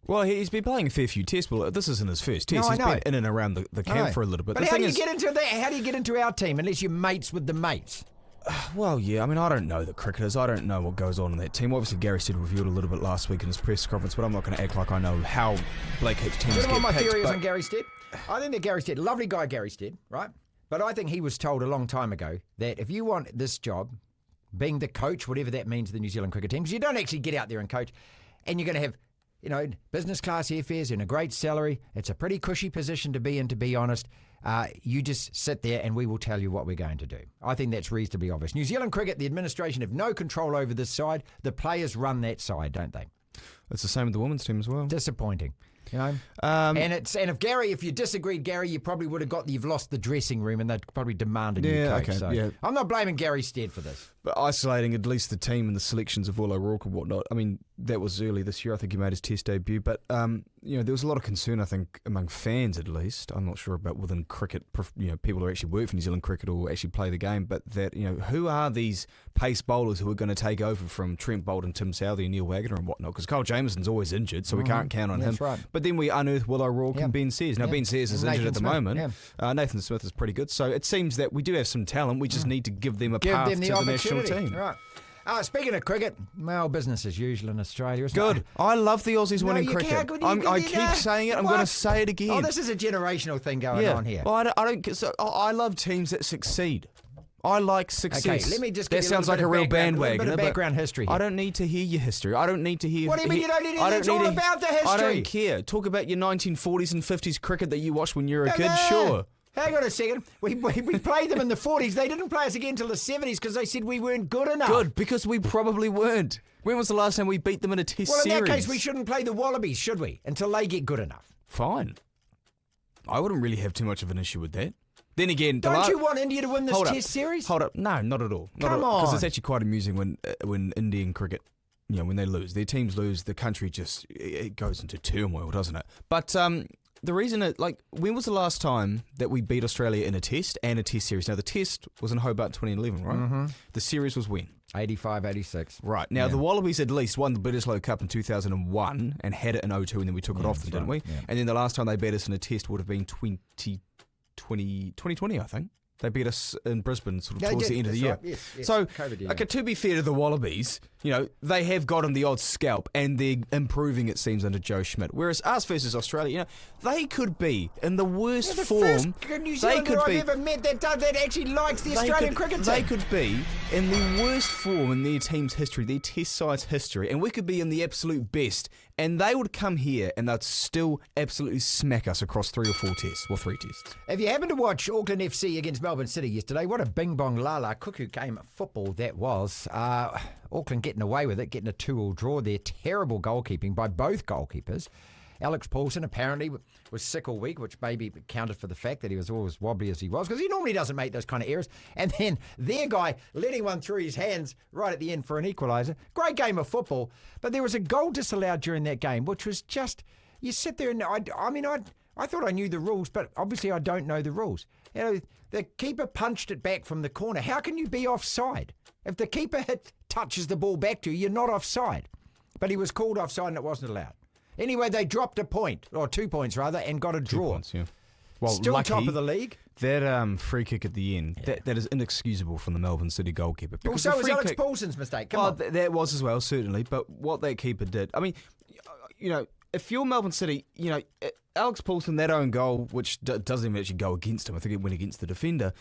Well, he's been playing a fair few tests. Well, this isn't his first test. He's been in and around the camp for a little bit. But how do you get into that? How do you get into our team unless you're mates with the mates? Well, yeah. I mean, I don't know the cricketers. I don't know what goes on in that team. Obviously, Gary Stead reviewed a little bit last week in his press conference, but I'm not going to act like I know how Blake Heaps teams get picked. Do you know what my theory is on Gary Stead? I think that Gary Stead, lovely guy Gary Stead, right? But I think he was told a long time ago that if you want this job, being the coach, whatever that means to the New Zealand cricket team, because you don't actually get out there and coach, and you're going to have business class airfares and a great salary. It's a pretty cushy position to be in, to be honest. You just sit there and we will tell you what we're going to do. I think that's reasonably obvious. New Zealand cricket, the administration have no control over this side. The players run that side, don't they? It's the same with the women's team as well. Disappointing. And if you disagreed, Gary, you probably would have you've lost the dressing room and they'd probably demand a new coach. Okay, so I'm not blaming Gary Stead for this. But isolating at least the team and the selections of Will O'Rourke and whatnot, I mean, that was early this year. I think he made his test debut. But, there was a lot of concern, I think, among fans at least. I'm not sure about within cricket, people who actually work for New Zealand cricket or actually play the game. But that, who are these pace bowlers who are going to take over from Trent Boult and Tim Southee and Neil Wagner and whatnot? Because Kyle Jamieson's always injured, so we can't count on him. Right. But then we unearth Will O'Rourke and Ben Sears. Now, Ben Sears is injured at the moment. Yeah. Nathan Smith is pretty good. So it seems that we do have some talent. We just need to give them a path to the national team. Right. Speaking of cricket, well, business as usual in Australia, isn't it? Good. I love the Aussies winning cricket. I keep saying it. I'm going to say it again. Oh, this is a generational thing going on here. Well, I love teams that succeed. I like success. Okay, let me just give that you sounds like a real bandwagon. A bit of background history here. I don't need to hear your history. I don't need to hear. What do you mean you don't need to hear? It's all about the history. I don't care. Talk about your 1940s and 50s cricket that you watched when you were a kid. Sure. Hang on a second. We played them in the 40s. They didn't play us again until the 70s because they said we weren't good enough. Good, because we probably weren't. When was the last time we beat them in a test series? Well, in that case, we shouldn't play the Wallabies, should we? Until they get good enough. Fine. I wouldn't really have too much of an issue with that. Then again, don't you want India to win this test series? Hold up. No, not at all. Come on. Because it's actually quite amusing when Indian cricket, when they lose, their teams lose, the country it goes into turmoil, doesn't it? But the reason when was the last time that we beat Australia in a test and a test series? Now, the test was in Hobart 2011, right? Mm-hmm. The series was when? 85, 86. Right. Now, the Wallabies at least won the Bledisloe Cup in 2001 and had it in 02, and then we took it off them, didn't we? Yeah. And then the last time they beat us in a test would have been 2020, I think. They beat us in Brisbane towards the end of the year. Right. Yes. So, to be fair to the Wallabies, they have gotten the odd scalp and they're improving, it seems, under Joe Schmidt. Whereas us versus Australia, they could be in the worst form. First New Zealander I've ever met that actually likes the Australian cricket team. They could be in the worst form in their team's history, their test side's history, and we could be in the absolute best. And they would come here and they'd still absolutely smack us across 3 or 4 tests. Well, 3 tests. If you happened to watch Auckland FC against Melbourne City yesterday, what a bing-bong la-la cuckoo game of football that was. Auckland getting away with it, getting a 2-2 draw there. Terrible goalkeeping by both goalkeepers. Alex Paulson apparently was sick all week, which maybe counted for the fact that he was always wobbly as he was, because he normally doesn't make those kind of errors. And then their guy letting one through his hands right at the end for an equaliser. Great game of football, but there was a goal disallowed during that game, which was just, you sit there and I thought I knew the rules, but obviously I don't know the rules. The keeper punched it back from the corner. How can you be offside? If the keeper touches the ball back to you, you're not offside. But he was called offside and it wasn't allowed. Anyway, they dropped a point, or 2 points rather, and got a draw. 2 points, yeah. Well, still lucky, top of the league. That free kick at the end, that is inexcusable from the Melbourne City goalkeeper. Also, was Alex Paulson's mistake. Come on. That was as well, certainly. But what that keeper did, I mean, if you're Melbourne City, Alex Paulson, that own goal, which doesn't even actually go against him, I think it went against the defender.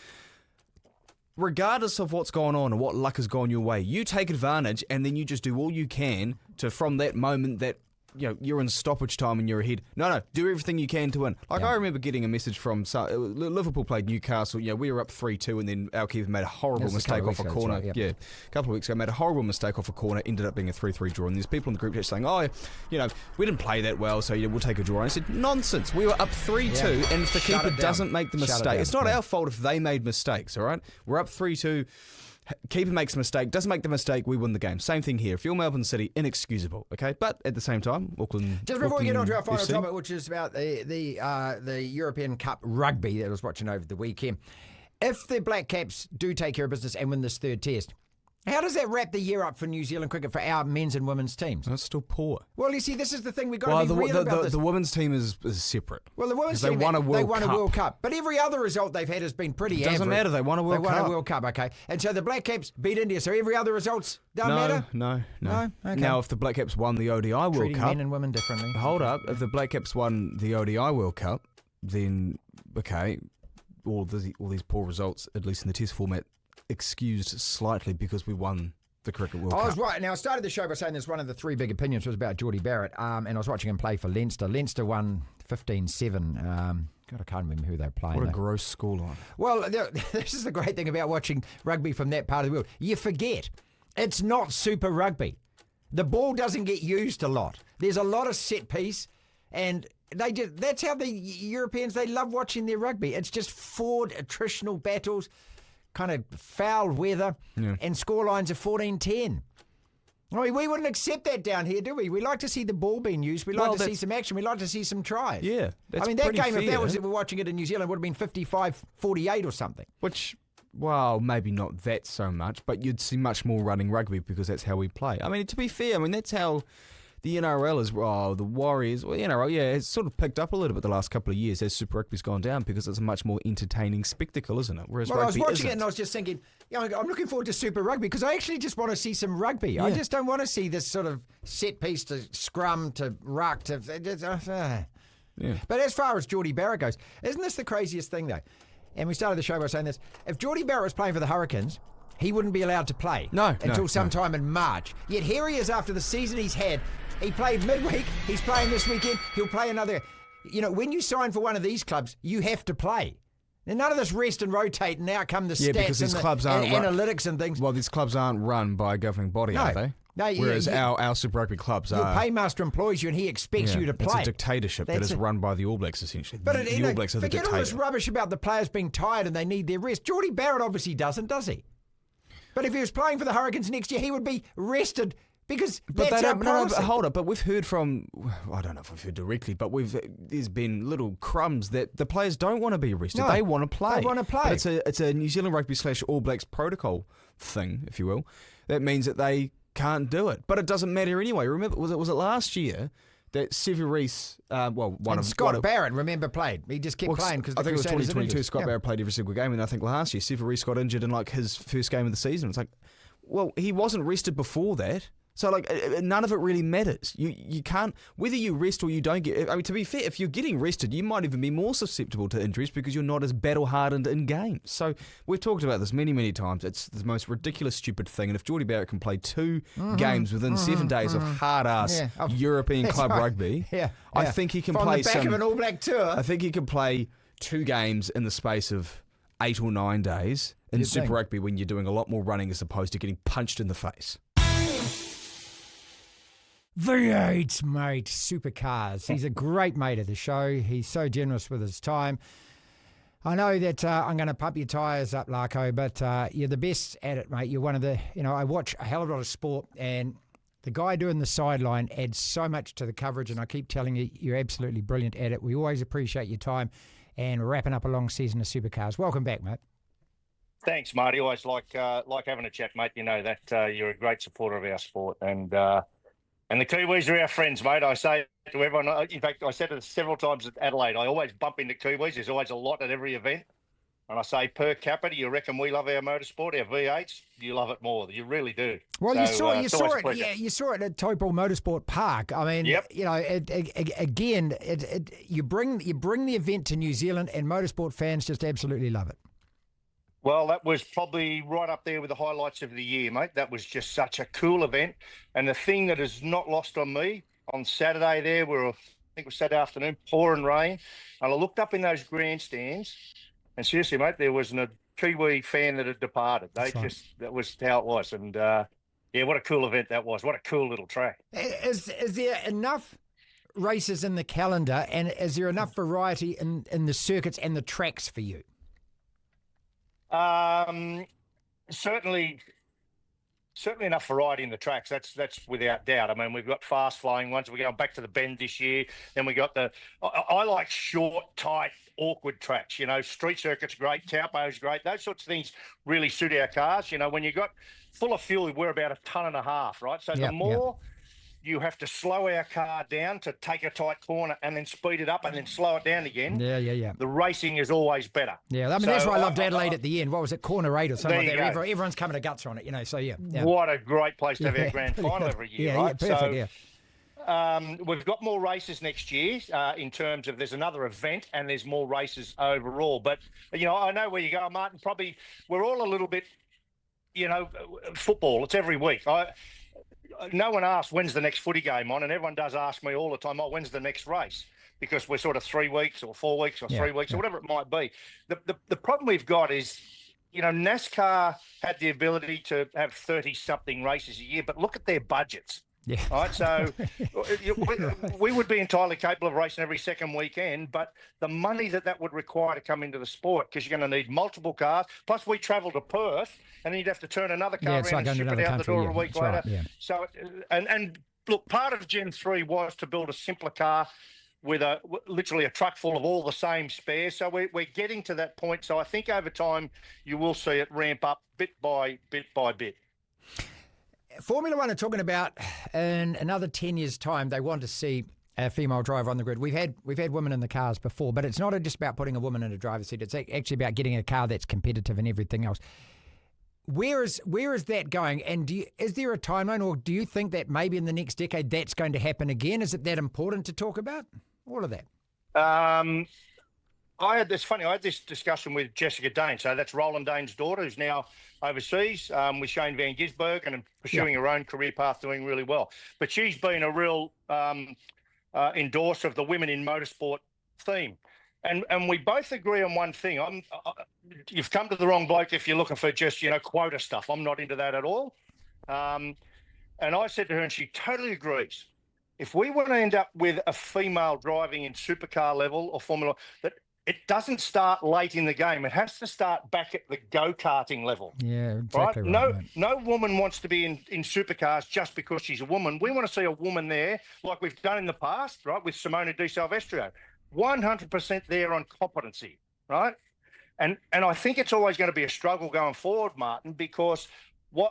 Regardless of what's gone on and what luck has gone your way, you take advantage and then you just do all you can to, from that moment that you're in stoppage time and you're ahead. No, do everything you can to win. I remember getting a message from Liverpool played Newcastle. We were up 3-2 and then our keeper made a horrible mistake off a corner. Right, a couple of weeks ago, made a horrible mistake off a corner, ended up being a 3-3 draw. And there's people in the group chat saying, we didn't play that well, so we'll take a draw. And I said, nonsense. We were up 3-2 and if the keeper doesn't make the mistake, it's not our fault if they made mistakes, all right? We're up 3-2. Keeper makes a mistake, doesn't make the mistake, we win the game. Same thing here. If you're Melbourne City, inexcusable, okay? But at the same time, Auckland. Just before we get on to our final topic, which is about the European Cup rugby that I was watching over the weekend. If the Black Caps do take care of business and win this third test, how does that wrap the year up for New Zealand cricket for our men's and women's teams? That's still poor. Well, you see, this is the thing we've got to be real about this. The women's team is separate. Well, the women's team, they won a World Cup. But every other result they've had has been pretty average. Doesn't matter, they won a World Cup. They won a World Cup, okay. And so the Black Caps beat India, so every other results don't matter? No. Okay. Now, if the Black Caps won the ODI World Treating Cup... men and women differently. Hold up. If the Black Caps won the ODI World Cup, then, okay, all these poor results, at least in the test format, excused slightly because we won the Cricket World Cup. I was right. Now, I started the show by saying there's one of the 3 big opinions was about Geordie Barrett, and I was watching him play for Leinster. Leinster won 15-7. God, I can't remember who they were playing. What a gross scoreline. Well, this is the great thing about watching rugby from that part of the world. You forget, it's not Super Rugby. The ball doesn't get used a lot. There's a lot of set piece, and that's how the Europeans, they love watching their rugby. It's just forward attritional battles, kind of foul weather, and scorelines of 14-10. I mean, we wouldn't accept that down here, do we? We like to see the ball being used. We like to see some action. We like to see some tries. Yeah, that's I mean, that game, fair. if that was, if we're watching it in New Zealand, would have been 55-48 or something. Which, well, maybe not that so much, but you'd see much more running rugby because that's how we play. I mean, to be fair, that's how the NRL is, the Warriors, well, the NRL, it's sort of picked up a little bit the last couple of years as Super Rugby's gone down because it's a much more entertaining spectacle, isn't it? Whereas I was rugby watching it isn't. and I was just thinking, I'm looking forward to Super Rugby because I actually just want to see some rugby. Yeah. I just don't want to see this sort of set piece to scrum to ruck to. Yeah. But as far as Jordie Barrett goes, isn't this the craziest thing though? And we started the show by saying this: if Jordie Barrett was playing for the Hurricanes, he wouldn't be allowed to play until sometime in March. Yet here he is after the season he's had. He played midweek. He's playing this weekend. He'll play another. When you sign for one of these clubs, you have to play. And none of this rest and rotate, and now come the stats and analytics and things. Well, these clubs aren't run by a governing body, are they? No, whereas our Super Rugby clubs are. Your paymaster employs you and he expects you to play. It's a dictatorship that is run by the All Blacks, essentially. But the All Blacks are the dictator. Forget all this rubbish about the players being tired and they need their rest. Jordie Barrett obviously doesn't, does he? But if he was playing for the Hurricanes next year, he would be rested because that's our policy. No, hold up. But we've heard from, I don't know if we've heard directly, but there's been little crumbs that the players don't want to be rested. No, they want to play. They want to play. But it's a New Zealand Rugby / All Blacks protocol thing, if you will. That means that they can't do it. But it doesn't matter anyway. Remember, was it last year that Severis, Scott Barrett, remember, played. He just kept playing because I think it was 2022. Scott Barrett played every single game, and I think last year Severis got injured in his first game of the season. It's like, well, he wasn't rested before that. So, none of it really matters. You can't, whether you rest or you don't get, to be fair, if you're getting rested, you might even be more susceptible to injuries because you're not as battle-hardened in games. So, we've talked about this many, many times. It's the most ridiculous, stupid thing. And if Jordie Barrett can play 2 games within 7 days of hard-ass European club rugby, I think he can play the back of an All Black tour. I think he can play 2 games in the space of 8 or 9 days in Super Rugby when you're doing a lot more running as opposed to getting punched in the face. V8's mate, Supercars. He's a great mate of the show. He's so generous with his time. I know that I'm going to pump your tyres up, Larko, but you're the best at it, mate. You're one of the, I watch a hell of a lot of sport, and the guy doing the sideline adds so much to the coverage, and I keep telling you, you're absolutely brilliant at it. We always appreciate your time, and wrapping up a long season of Supercars. Welcome back, mate. Thanks, Marty. Always like having a chat, mate. You know that you're a great supporter of our sport, and the Kiwis are our friends, mate. I say to everyone, in fact, I said it several times at Adelaide, I always bump into Kiwis. There's always a lot at every event. And I say, per capita, you reckon we love our motorsport, our V8s? You love it more. You really do. Well, you saw it. Yeah, you saw it at Taupo Motorsport Park. I mean, you bring the event to New Zealand, and motorsport fans just absolutely love it. Well, that was probably right up there with the highlights of the year, mate. That was just such a cool event. And the thing that is not lost on me, on Saturday there, I think it was Saturday afternoon, pouring rain. And I looked up in those grandstands, and seriously, mate, there wasn't a Kiwi fan that had departed. That was how it was. And, what a cool event that was. What a cool little track. Is there enough races in the calendar, and is there enough variety in the circuits and the tracks for you? Certainly enough variety in the tracks. That's without doubt. I mean, we've got fast flowing ones. We're going back to the Bend this year. Then we got I like short, tight, awkward tracks. Street circuit's great, Taupo's great. Those sorts of things really suit our cars. When you got full of fuel, we're about 1.5 tons, right? So the more you have to slow our car down to take a tight corner and then speed it up and then slow it down again. Yeah. The racing is always better. Yeah, I mean, that's why I loved Adelaide at the end. What was it, corner 8 or something like that? Everyone's coming to guts on it, so yeah. What a great place to have our grand final every year, right? Yeah, perfect, we've got more races next year in terms of there's another event and there's more races overall. But, I know where you go, Martin. Probably we're all a little bit, football. It's every week. No one asks when's the next footy game on, and everyone does ask me all the time, when's the next race? Because we're sort of 3 weeks or 4 weeks or 3 weeks or whatever it might be. The problem we've got is, NASCAR had the ability to have 30-something races a year, but look at their budgets. Yeah. Right. So we would be entirely capable of racing every second weekend, but the money that would require to come into the sport, because you're going to need multiple cars. Plus, we travel to Perth, and then you'd have to turn another car around and ship it out the door a week later. Right, yeah. So, and look, part of Gen 3 was to build a simpler car with literally a truck full of all the same spares. So we're getting to that point. So I think over time you will see it ramp up bit by bit by bit. Formula One are talking about in another 10 years' time, they want to see a female driver on the grid. We've had women in the cars before, but it's not just about putting a woman in a driver's seat. It's actually about getting a car that's competitive and everything else. Where is that going? And is there a timeline, or do you think that maybe in the next decade that's going to happen again? Is it that important to talk about? All of that. I had this discussion with Jessica Dane. So that's Roland Dane's daughter, who's now overseas with Shane Van Gisbergen and pursuing her own career path, doing really well. But she's been a real endorser of the women in motorsport theme. And we both agree on one thing. You've come to the wrong bloke if you're looking for just, quota stuff. I'm not into that at all. And I said to her, and she totally agrees, if we want to end up with a female driving in supercar level or Formula, that it doesn't start late in the game. It has to start back at the go-karting level. Yeah, exactly right. Right, no woman wants to be in supercars just because she's a woman. We want to see a woman there, like we've done in the past, right, with Simona Di Silvestro. 100% there on competency, right? And I think it's always going to be a struggle going forward, Martin, because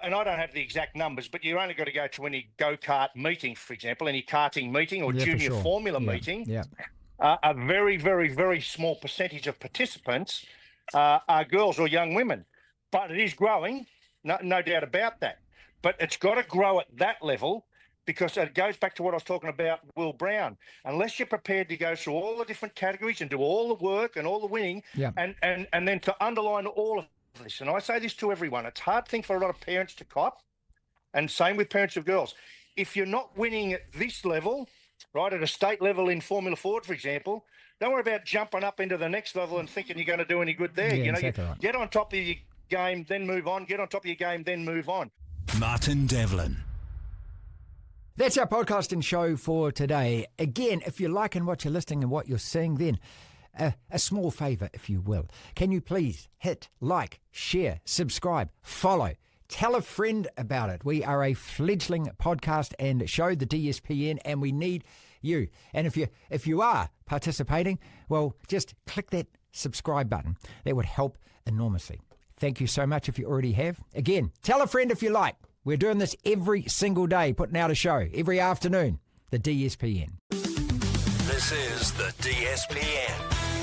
and I don't have the exact numbers, but you only got to go to any go-kart meeting, for example, any karting meeting or junior formula meeting. Yeah. A very, very, very small percentage of participants are girls or young women. But it is growing, no doubt about that. But it's got to grow at that level, because it goes back to what I was talking about, Will Brown. Unless you're prepared to go through all the different categories and do all the work and all the winning, and then to underline all of this. And I say this to everyone, it's a hard thing for a lot of parents to cop, and same with parents of girls. If you're not winning at this level, right, at a state level in Formula Ford, for example, don't worry about jumping up into the next level and thinking you're going to do any good there. Exactly right. Get on top of your game, then move on. Get on top of your game, then move on. Martin Devlin. That's our podcast and show for today. Again, if you're liking what you're listening and what you're seeing, then a small favour, if you will. Can you please hit like, share, subscribe, follow, tell a friend about it. We are a fledgling podcast and show, the DSPN, and we need you. And if you are participating, well, just click that subscribe button. That would help enormously. Thank you so much if you already have. Again, tell a friend if you like. We're doing this every single day, putting out a show every afternoon. The DSPN. This is the DSPN.